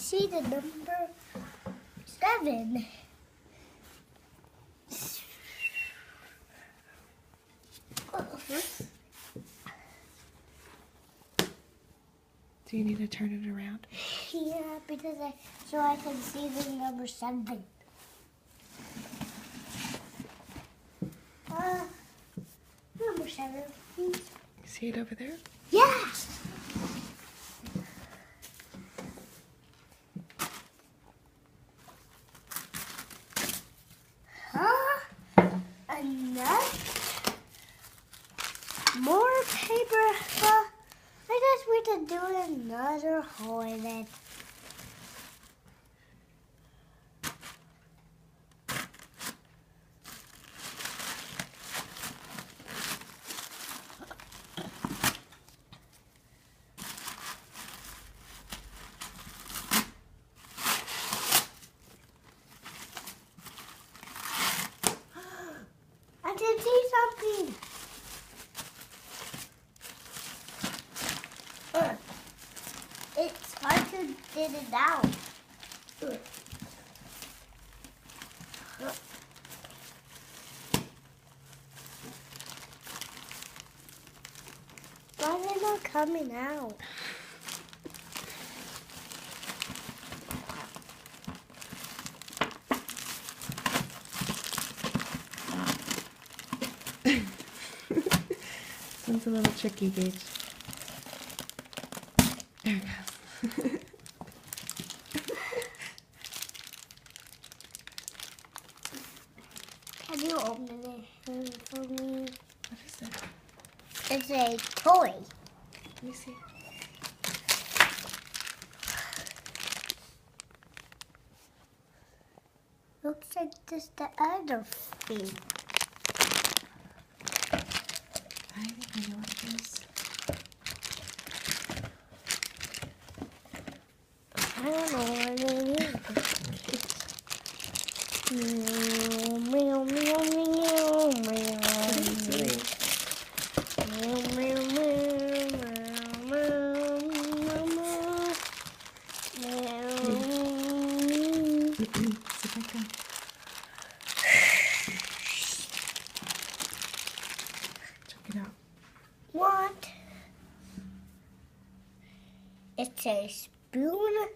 see the number 7. Do you need to turn it around? Yeah, because so I can see the number 7. Number 7, please. See it over there? Yes. Enough. More paper. I guess we can do another hole in it. I can see something. It's hard to get it out. Why is it not coming out? This one's a little tricky, Gage. There it goes. Can you open it for me? What is it? It's a toy. Let me see. Looks like just the other thing. I think I know what it is. I don't know what it is. Meow, meow, meow, meow, meow. What is it doing? Meow, meow, meow, meow, meow, meow, meow. See if I can. Check it out. What? It's a spoon.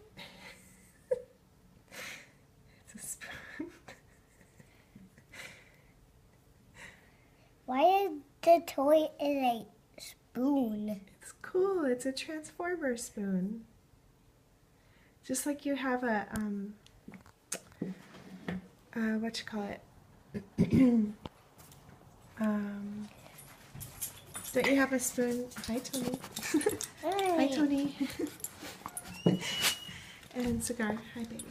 It's a spoon. Why is the toy in a spoon? It's cool. It's a transformer spoon. Just like you have a what you call it? Don't you have a spoon? Hi, Tony. Hi, Tony. And Cigar. Hi, baby.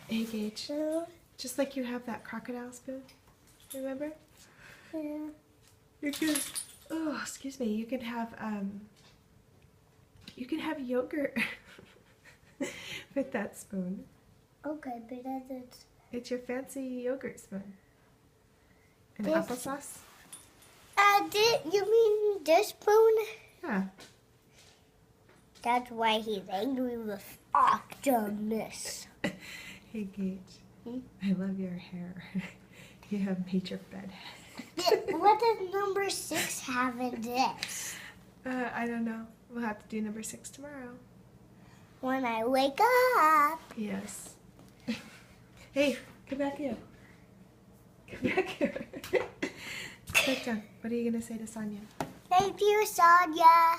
Hey, Gage. Just like you have that crocodile spoon. Remember? Yeah. You can. Oh, excuse me. You can have yogurt with that spoon. Okay, but that's It's your fancy yogurt spoon. And This- applesauce? You mean this spoon? Yeah. That's why he's angry with Optimus. Hey, Gage. Hmm? I love your hair. You have major bed. What does number 6 have in this? I don't know. We'll have to do number 6 tomorrow. When I wake up. Yes. Hey, come back here. Come back here. Sit down. What are you going to say to Sonia? Thank you, Sonia.